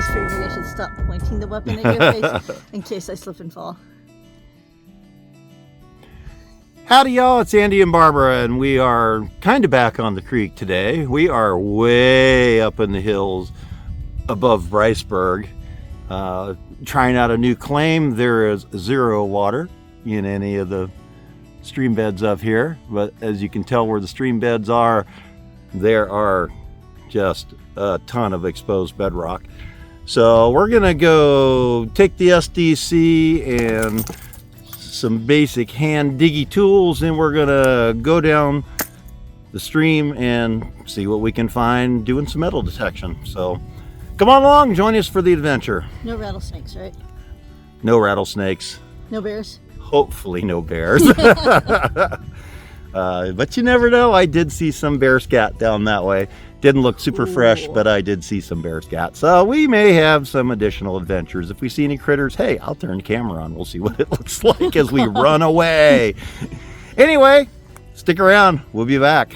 just figured maybe I should stop pointing the weapon at your face in case I slip and fall. Howdy y'all, it's Andy and Barbara, and we are kind of back on the creek today. We are way up in the hills above Briceburg, trying out a new claim. There is zero water in any of the stream beds up here, but as you can tell where the stream beds are, there are just a ton of exposed bedrock. So we're gonna go take the SDC and some basic hand diggy tools, and we're gonna go down the stream and see what we can find doing some metal detection. So come on along, join us for the adventure. No rattlesnakes, right? No rattlesnakes. No bears? Hopefully no bears. But you never know. I did see some bear scat down that way. Didn't look super fresh, but I did see some bear scat. So we may have some additional adventures. If we see any critters, hey, I'll turn the camera on. We'll see what it looks like as we run away. Anyway, stick around. We'll be back.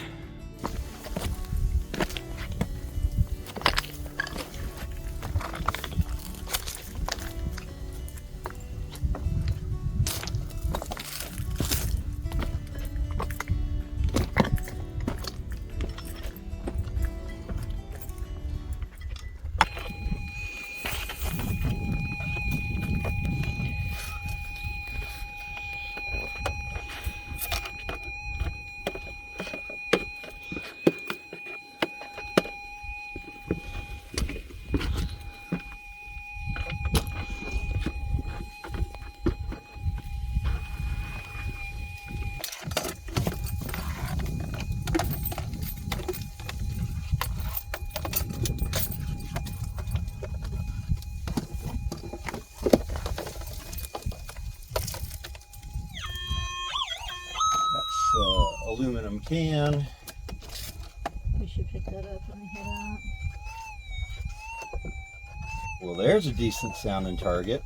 Aluminum can. We should pick that up when we head out. Well, there's a decent sounding target.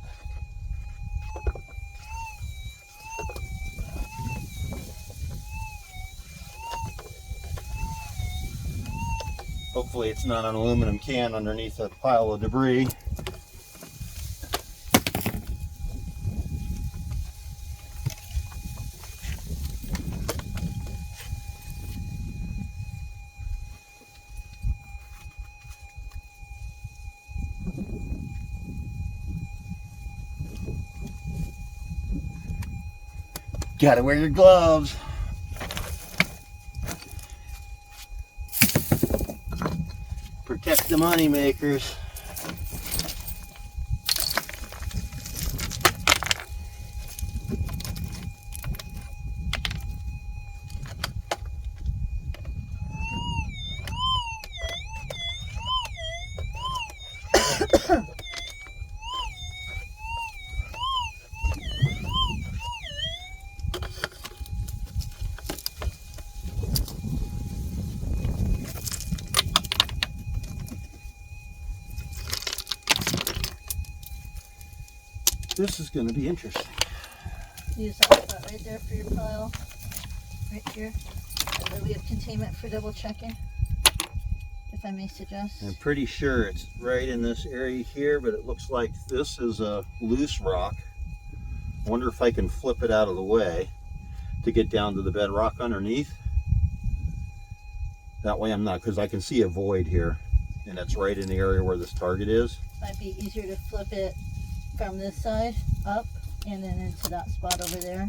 Hopefully it's not an aluminum can underneath a pile of debris. Gotta wear your gloves. Protect the money makers. This is going to be interesting. Use that spot right there for your pile. Right here. And then we have containment for double checking, if I may suggest. I'm pretty sure it's right in this area here, but it looks like this is a loose rock. I wonder if I can flip it out of the way to get down to the bedrock underneath. That way I'm not, because I can see a void here, and it's right in the area where this target is. Might be easier to flip it from this side up and then into that spot over there.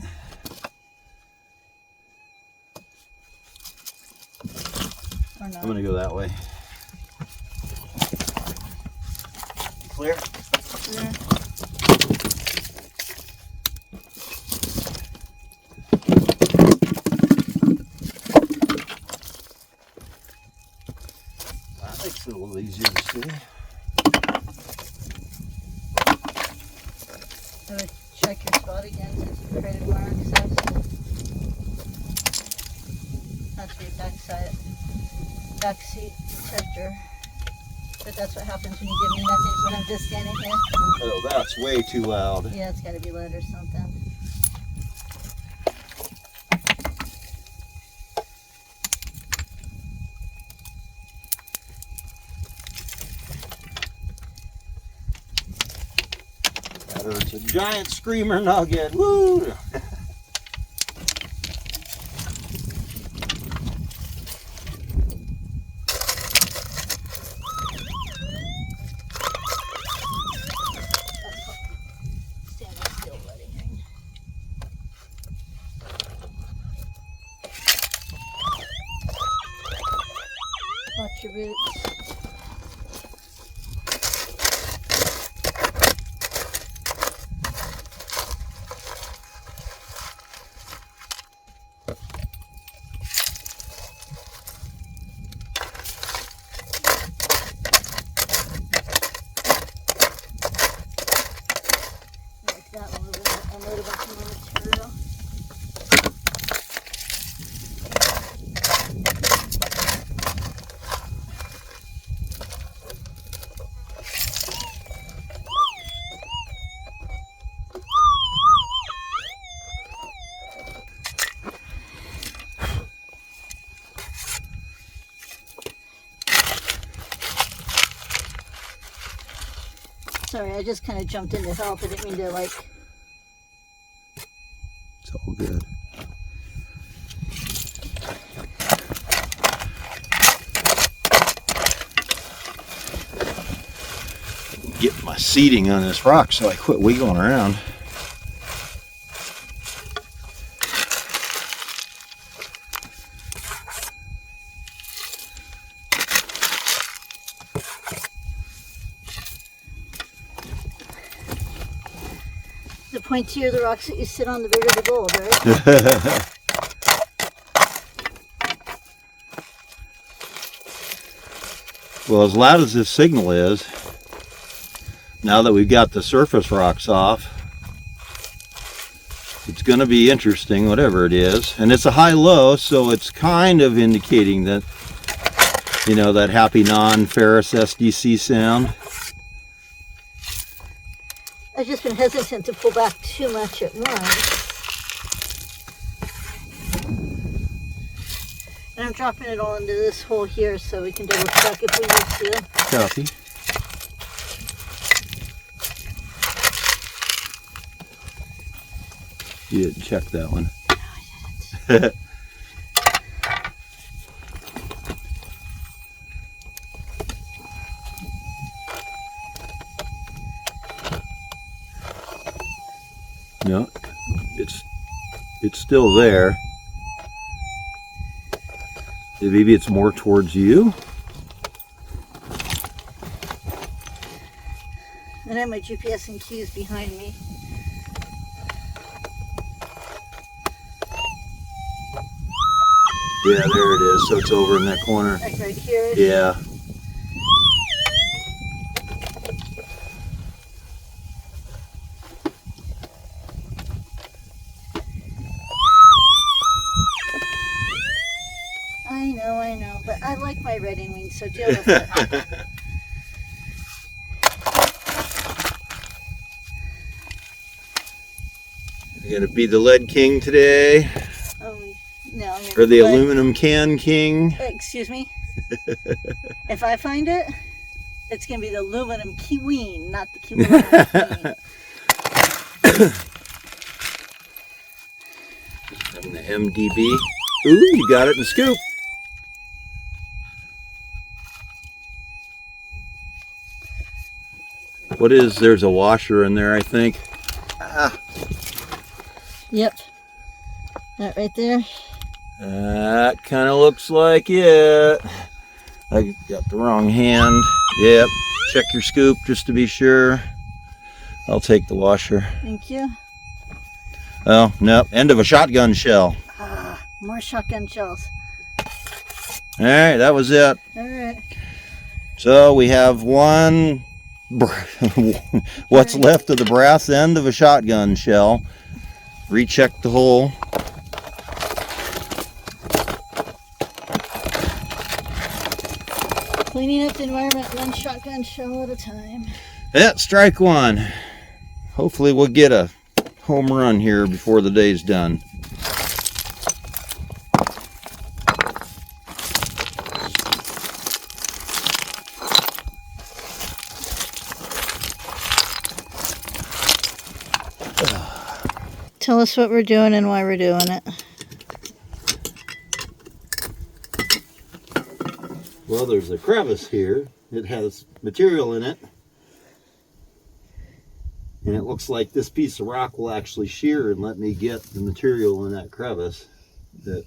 Or not. I'm going to go that way. Clear? Clear. That makes it a little easier to see. I would check your spot again since you created more access. That's your back seat protector. But that's what happens when you give me nothing when I'm just standing here. Oh, that's way too loud. Yeah, it's got to be loud or something. It's a giant screamer nugget. Woo! Watch your roots. Like that one, I'll note about some more material. Sorry, I just kind of jumped in to help. I didn't mean to, like... It's all good. Get my seating on this rock so I quit wiggling around. The pointier the rocks that you sit on, the bigger the gold, right? Well, as loud as this signal is, now that we've got the surface rocks off, it's going to be interesting, whatever it is. And it's a high-low, so it's kind of indicating that, you know, that happy non-ferrous SDC sound. I've just been hesitant to pull back too much at once. And I'm dropping it all into this hole here so we can double check if we need to. Copy. You didn't check that one. No, I didn't. No, it's still there. Maybe it's more towards you. And I have my GPS and keys behind me. Yeah, there it is. So it's over in that corner. Like right here. Yeah. I know, but I like my redding wings, so deal with it. You're gonna be the lead king today, Oh, no. or the aluminum can king. Excuse me? If I find it, it's going to be the aluminum queen, not the queen. Having the MDB. Ooh, you got it in the scoop. What is, there's a washer in there, I think. Ah. Yep. That right there. That kind of looks like it. I got the wrong hand. Yep. Check your scoop just to be sure. I'll take the washer. Thank you. Oh, no. End of a shotgun shell. Ah, more shotgun shells. All right, that was it. All right. So we have one, what's left of the brass end of a shotgun shell. Recheck the hole. Cleaning up the environment one shotgun shell at a time. Yeah, strike one. Hopefully we'll get a home run here before the day's done. Tell us what we're doing and why we're doing it. Well, there's a crevice here. It has material in it. And it looks like this piece of rock will actually shear and let me get the material in that crevice. That,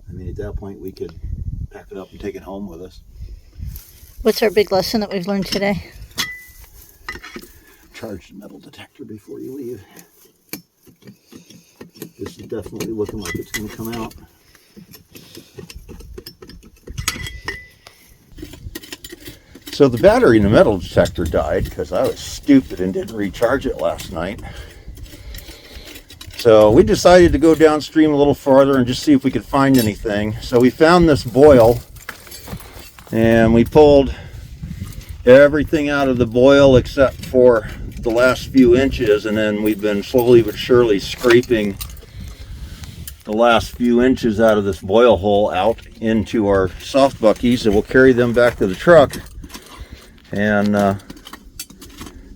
I mean, at that point we could pack it up and take it home with us. What's our big lesson that we've learned today? Charge the metal detector before you leave. This is definitely looking like it's going to come out. So the battery in the metal detector died because I was stupid and didn't recharge it last night. So we decided to go downstream a little farther and just see if we could find anything. So we found this boil and we pulled everything out of the boil except for the last few inches, and then we've been slowly but surely scraping the last few inches out of this boil hole out into our soft buckies, and we'll carry them back to the truck and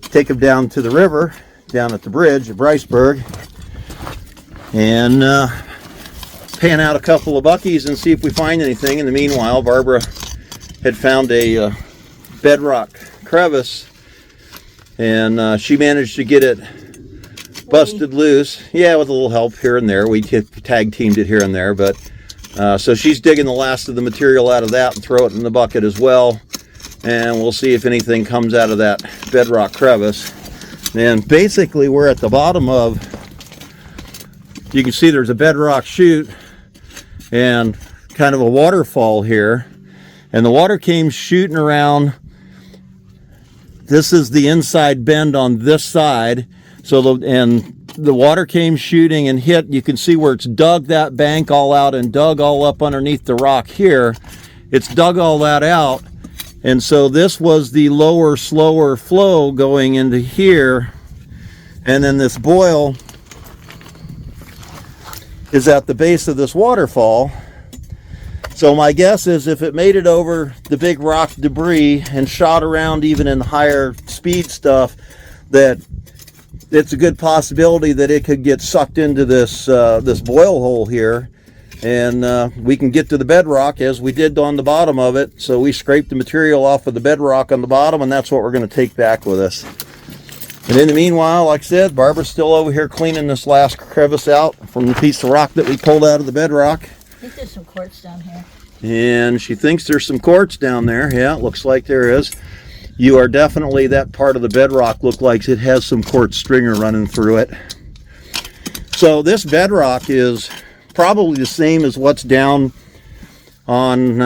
take them down to the river down at the bridge at Briceburg and pan out a couple of buckies and see if we find anything. In the meanwhile, Barbara had found a bedrock crevice, and she managed to get it busted loose. Yeah, with a little help here and there. We tag teamed it here and there, but so she's digging the last of the material out of that and throw it in the bucket as well, and we'll see if anything comes out of that bedrock crevice. And basically we're at the bottom of, you can see there's a bedrock chute and kind of a waterfall here, and the water came shooting around. This is the inside bend on this side. So the water came shooting and hit. You can see where it's dug that bank all out and dug all up underneath the rock here. It's dug all that out. And so this was the lower, slower flow going into here. And then this boil is at the base of this waterfall. So my guess is if it made it over the big rock debris and shot around even in higher speed stuff, that it's a good possibility that it could get sucked into this this boil hole here, and we can get to the bedrock as we did on the bottom of it. So we scraped the material off of the bedrock on the bottom, and that's what we're going to take back with us. And in the meanwhile, like I said, Barbara's still over here cleaning this last crevice out from the piece of rock that we pulled out of the bedrock. I think there's some quartz down here. And she thinks there's some quartz down there. Yeah, it looks like there is. You are definitely, that part of the bedrock looked like it has some quartz stringer running through it. So this bedrock is probably the same as what's down on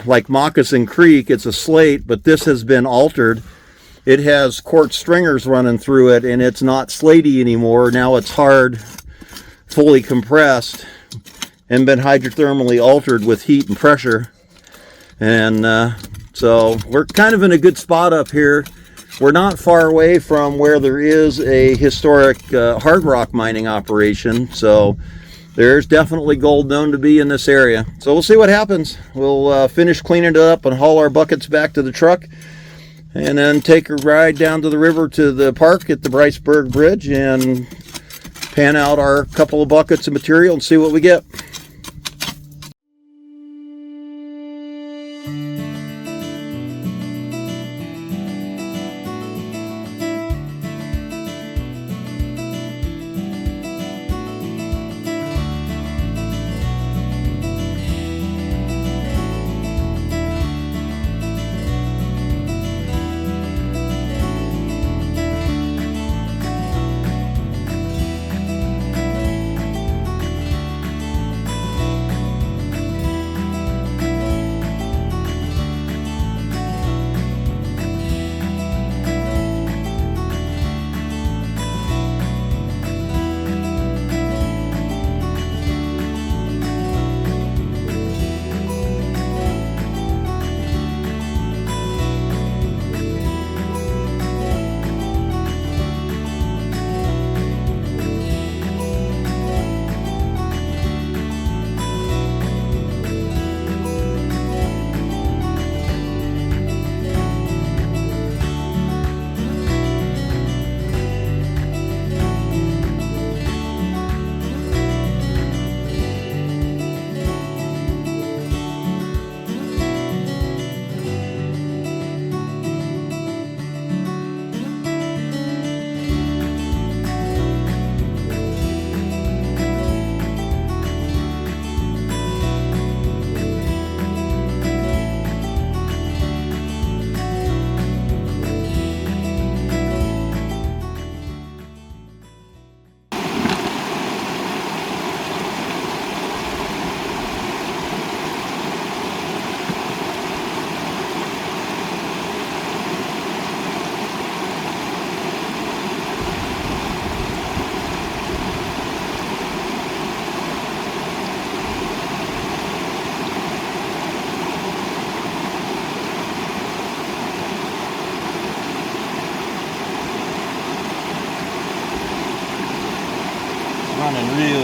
like Moccasin Creek. It's a slate, but this has been altered. It has quartz stringers running through it, and it's not slaty anymore. Now it's hard, fully compressed, and been hydrothermally altered with heat and pressure. And so we're kind of in a good spot up here. We're not far away from where there is a historic hard rock mining operation. So there's definitely gold known to be in this area. So we'll see what happens. We'll finish cleaning it up and haul our buckets back to the truck, and then take a ride down to the river to the park at the Briceburg Bridge and pan out our couple of buckets of material and see what we get.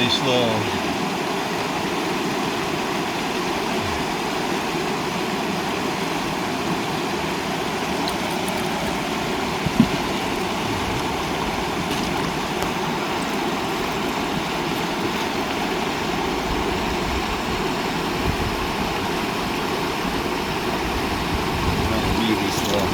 really slow. Really slow.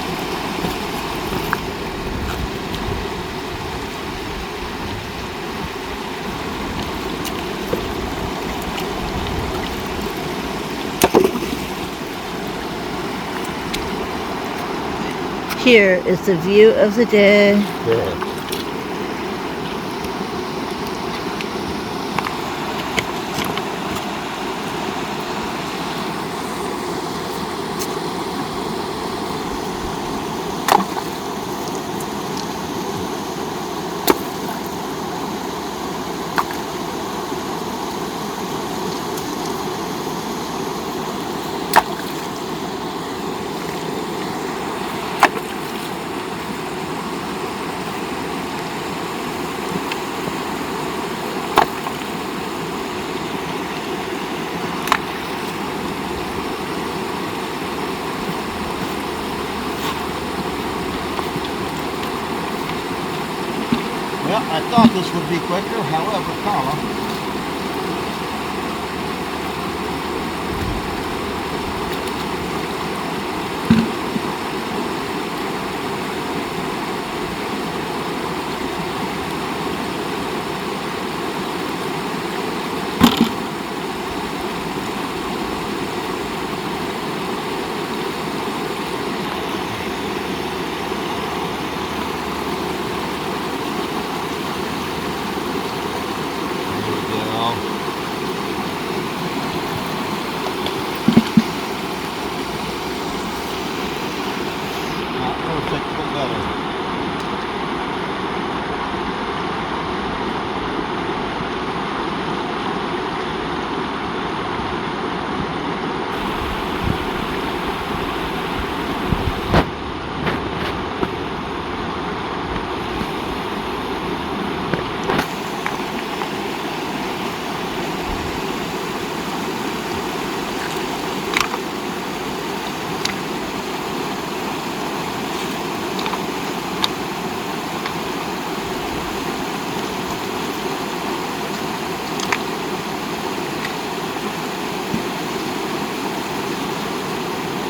Here is the view of the day. Yeah. Well, I thought this would be quicker, however, comma.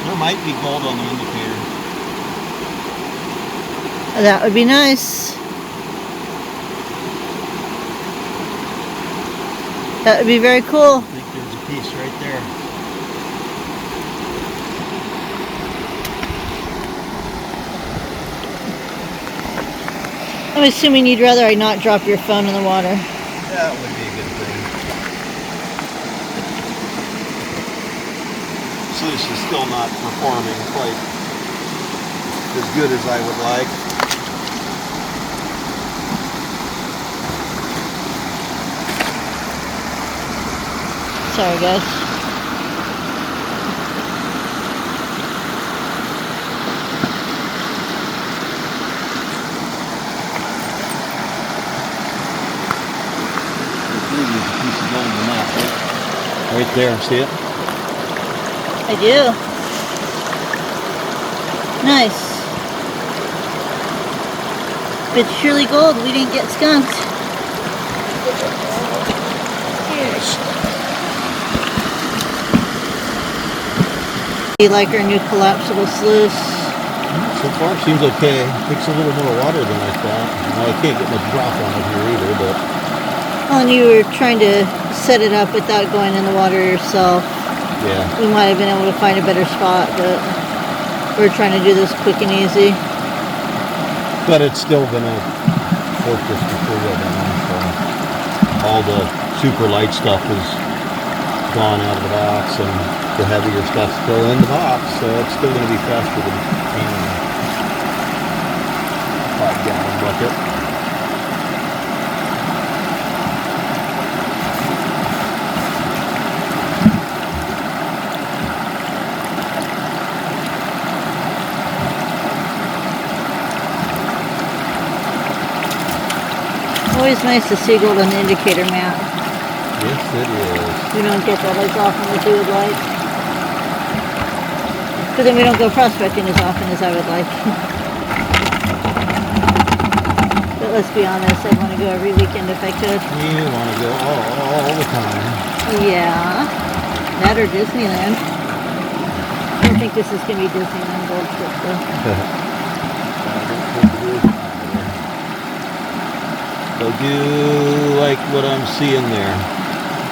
There might be gold on the indicator. That would be nice. That would be very cool. I think there's a piece right there. I'm assuming you'd rather I not drop your phone in the water. That would be a good thing. Sluice is still not performing quite as good as I would like. Sorry, guys. Right there, see it? I do. Nice. It's surely gold. We didn't get skunked. Cheers. You like our new collapsible sluice? So far, it seems okay. Takes a little more water than I thought. Well, I can't get much drop on it here either, but... Well, and you were trying to set it up without going in the water yourself. Yeah. We might have been able to find a better spot, but we're trying to do this quick and easy. But it's still gonna work this material down, so all the super light stuff is gone out of the box, and the heavier stuff's still in the box, so it's still gonna be faster than canning a 5-gallon bucket. Always nice to see gold on the indicator map. Yes, it is. We don't get that as often as we would like. Because then we don't go prospecting as often as I would like. But let's be honest, I'd want to go every weekend if I could. You want to go all the time. Yeah. That or Disneyland. I don't think this is going to be Disneyland Gold Trip though. I do like what I'm seeing there.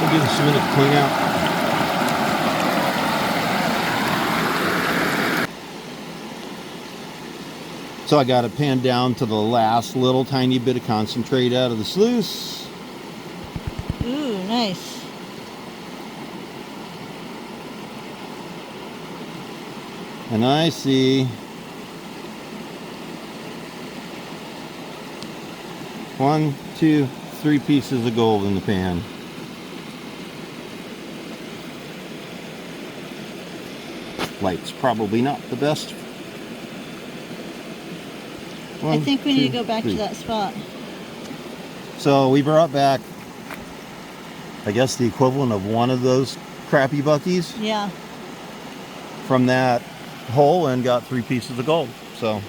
I'll give this a minute to clean out. So I got it panned down to the last little tiny bit of concentrate out of the sluice. Ooh, nice. And I see 1, 2, 3 pieces of gold in the pan. Light's probably not the best. I think we need to go back to that spot. So we brought back, I guess, the equivalent of one of those crappy buckies. Yeah. From that hole and got 3 pieces of gold. So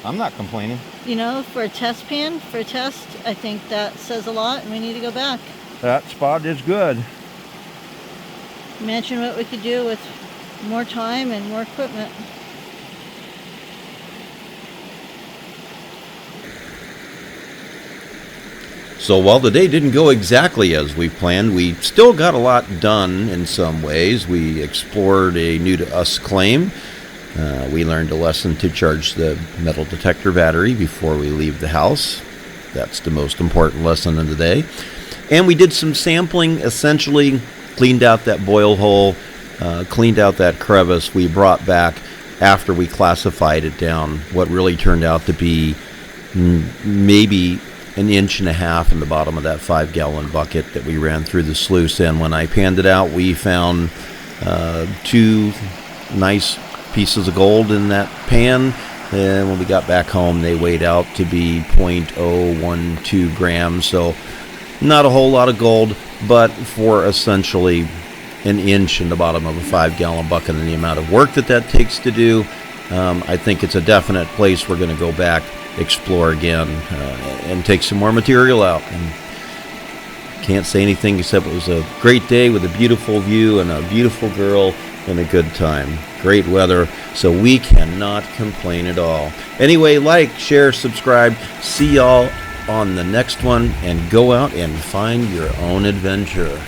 I'm not complaining. You know, for a test pan, for a test, I think that says a lot and we need to go back. That spot is good. Imagine what we could do with more time and more equipment. So while the day didn't go exactly as we planned, we still got a lot done in some ways. We explored a new to us claim. We learned a lesson to charge the metal detector battery before we leave the house. That's the most important lesson of the day. And we did some sampling, essentially cleaned out that boil hole, cleaned out that crevice we brought back after we classified it down. What really turned out to be maybe 1.5 inches in the bottom of that 5-gallon bucket that we ran through the sluice. And when I panned it out, we found 2 nice pieces of gold in that pan. And when we got back home, they weighed out to be 0.012 grams. So not a whole lot of gold, but for essentially 1 inch in the bottom of a 5-gallon bucket and the amount of work that takes to do, I think it's a definite place we're going to go back, explore again, and take some more material out. And can't say anything except it was a great day with a beautiful view and a beautiful girl and a good time. Great weather, so we cannot complain at all. Anyway, like, share, subscribe. See y'all on the next one, and go out and find your own adventure.